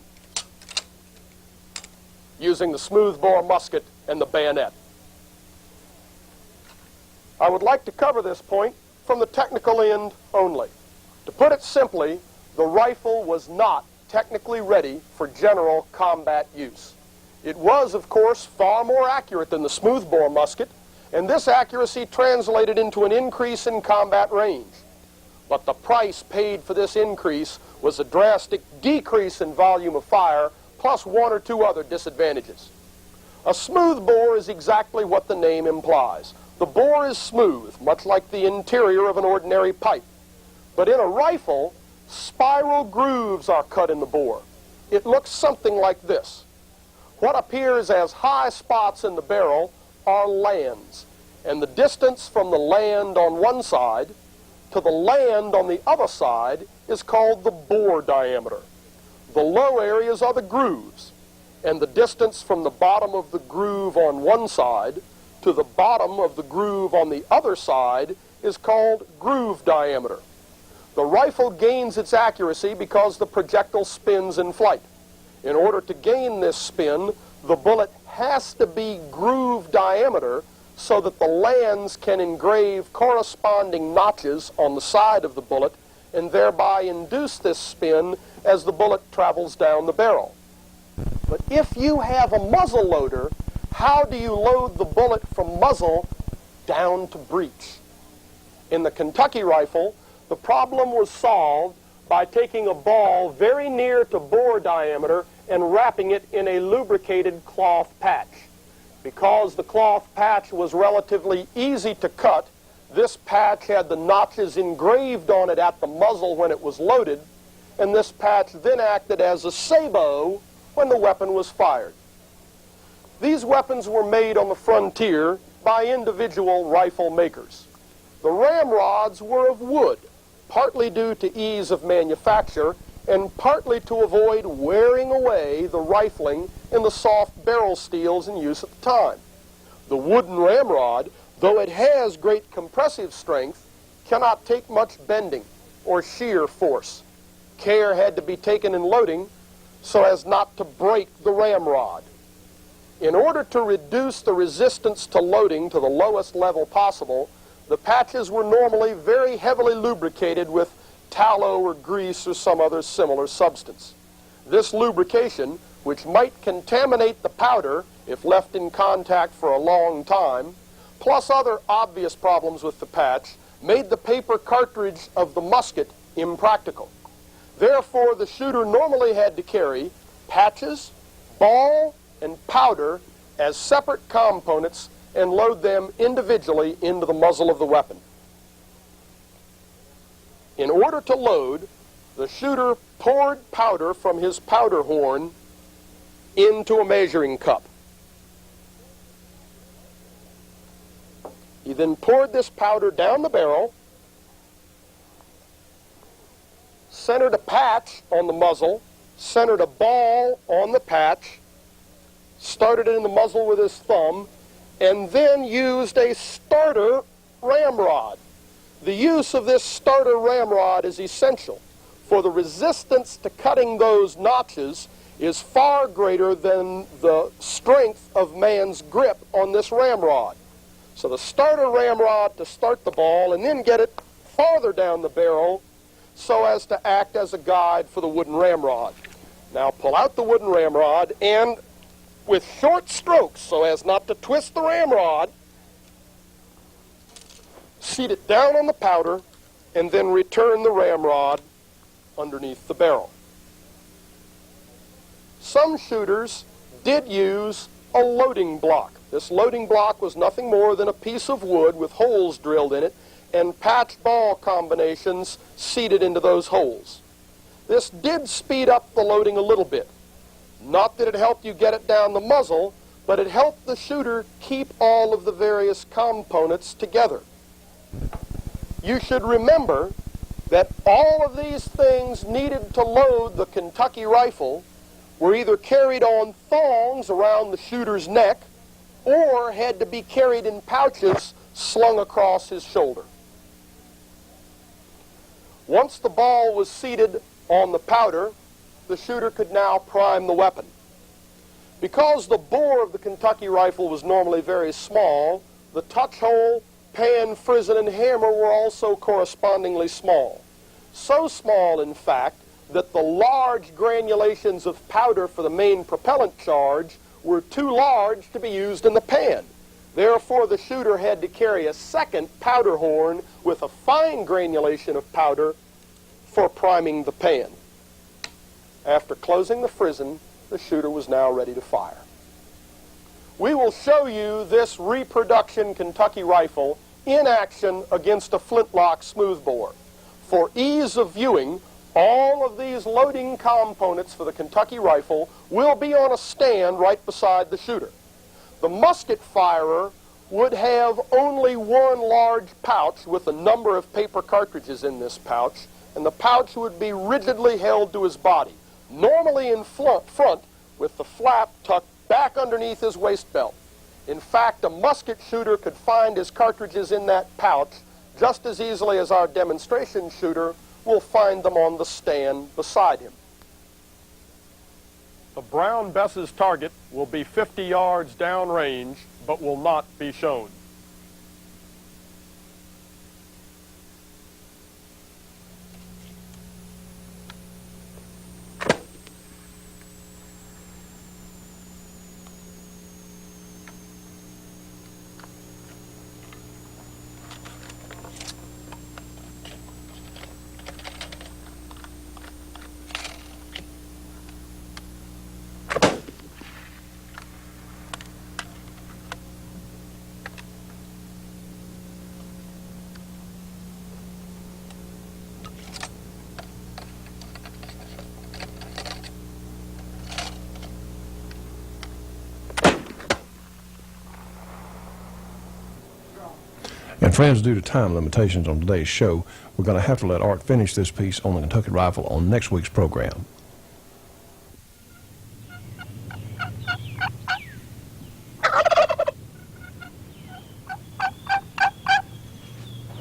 using the smoothbore musket and the bayonet. I would like to cover this point from the technical end only. To put it simply, the rifle was not technically ready for general combat use. It was, of course, far more accurate than the smoothbore musket, and this accuracy translated into an increase in combat range. But the price paid for this increase was a drastic decrease in volume of fire, plus one or two other disadvantages. A smooth bore is exactly what the name implies. The bore is smooth, much like the interior of an ordinary pipe. But in a rifle, spiral grooves are cut in the bore. It looks something like this. What appears as high spots in the barrel are lands, and the distance from the land on one side to the land on the other side is called the bore diameter. The low areas are the grooves, and the distance from the bottom of the groove on one side to the bottom of the groove on the other side is called groove diameter. The rifle gains its accuracy because the projectile spins in flight. In order to gain this spin, the bullet has to be groove diameter so that the lands can engrave corresponding notches on the side of the bullet and thereby induce this spin as the bullet travels down the barrel. But if you have a muzzle loader, how do you load the bullet from muzzle down to breech? In the Kentucky rifle, the problem was solved by taking a ball very near to bore diameter and wrapping it in a lubricated cloth patch. Because the cloth patch was relatively easy to cut, this patch had the notches engraved on it at the muzzle when it was loaded, and this patch then acted as a sabot when the weapon was fired. These weapons were made on the frontier by individual rifle makers. The ramrods were of wood, partly due to ease of manufacture and partly to avoid wearing away the rifling in the soft barrel steels in use at the time. The wooden ramrod, though it has great compressive strength, cannot take much bending or shear force. Care had to be taken in loading so as not to break the ramrod. In order to reduce the resistance to loading to the lowest level possible, the patches were normally very heavily lubricated with tallow or grease or some other similar substance. This lubrication, which might contaminate the powder if left in contact for a long time, plus other obvious problems with the patch, made the paper cartridge of the musket impractical. Therefore, the shooter normally had to carry patches, ball, and powder as separate components and load them individually into the muzzle of the weapon. In order to load, the shooter poured powder from his powder horn into a measuring cup. He then poured this powder down the barrel, centered a patch on the muzzle, centered a ball on the patch, started it in the muzzle with his thumb, and then used a starter ramrod. The use of this starter ramrod is essential, for the resistance to cutting those notches is far greater than the strength of man's grip on this ramrod. So the starter ramrod to start the ball and then get it farther down the barrel so as to act as a guide for the wooden ramrod. Now pull out the wooden ramrod and with short strokes so as not to twist the ramrod, seat it down on the powder and then return the ramrod underneath the barrel. Some shooters did use a loading block. This loading block was nothing more than a piece of wood with holes drilled in it and patch ball combinations seated into those holes. This did speed up the loading a little bit. Not that it helped you get it down the muzzle, but it helped the shooter keep all of the various components together. You should remember that all of these things needed to load the Kentucky rifle were either carried on thongs around the shooter's neck or had to be carried in pouches slung across his shoulder. Once the ball was seated on the powder, the shooter could now prime the weapon. Because the bore of the Kentucky rifle was normally very small, the touch hole, pan, frizzen, and hammer were also correspondingly small. So small, in fact, that the large granulations of powder for the main propellant charge were too large to be used in the pan. Therefore, the shooter had to carry a second powder horn with a fine granulation of powder for priming the pan. After closing the frizzen, the shooter was now ready to fire. We will show you this reproduction Kentucky rifle in action against a flintlock smoothbore. For ease of viewing, all of these loading components for the Kentucky rifle will be on a stand right beside the shooter. The musket firer would have only one large pouch with a number of paper cartridges in this pouch, and the pouch would be rigidly held to his body. Normally in front, with the flap tucked back underneath his waist belt. In fact, a musket shooter could find his cartridges in that pouch just as easily as our demonstration shooter will find them on the stand beside him. The Brown Bess's target will be 50 yards downrange, but will not be shown. And friends, due to time limitations on today's show, we're going to have to let Art finish this piece on the Kentucky Rifle on next week's program.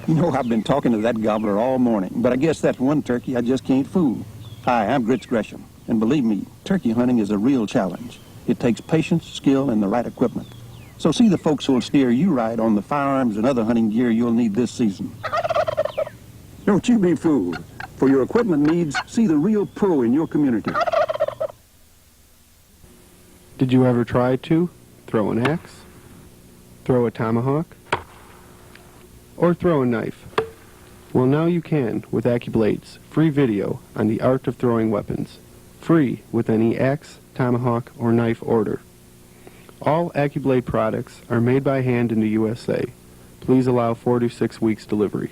You know, I've been talking to that gobbler all morning, but I guess that's one turkey I just can't fool. Hi, I'm Grits Gresham, and believe me, turkey hunting is a real challenge. It takes patience, skill, and the right equipment. So see the folks who'll steer you right on the firearms and other hunting gear you'll need this season. Don't you be fooled. For your equipment needs, see the real pro in your community. Did you ever try to throw an axe, throw a tomahawk, or throw a knife? Well, now you can with AccuBlades, free video on the art of throwing weapons, free with any axe, tomahawk, or knife order. All AccuBlade products are made by hand in the USA. Please allow 4 to 6 weeks delivery.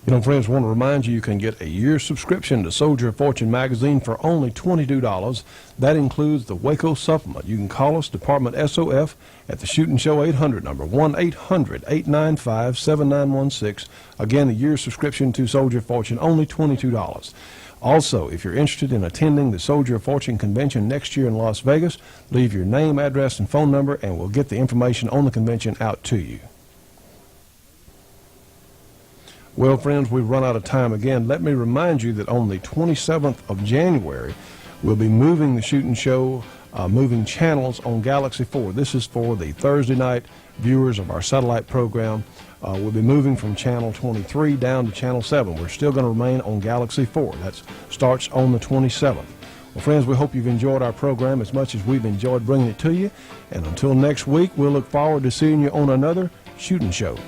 You know, friends, I want to remind you can get a year's subscription to Soldier of Fortune magazine for only $22. That includes the Waco supplement. You can call us, Department SOF, at the Shootin' Show 800 number, 1-800-895-7916. Again, a year's subscription to Soldier of Fortune, only $22. Also, if you're interested in attending the Soldier of Fortune convention next year in Las Vegas, leave your name, address, and phone number, and we'll get the information on the convention out to you. Well, friends, we've run out of time again. Let me remind you that on the 27th of January, we'll be moving the Shootin' Show, moving channels on Galaxy 4. This is for the Thursday night viewers of our satellite program. We'll be moving from Channel 23 down to Channel 7. We're still going to remain on Galaxy 4. That starts on the 27th. Well, friends, we hope you've enjoyed our program as much as we've enjoyed bringing it to you. And until next week, we'll look forward to seeing you on another Shootin' Show.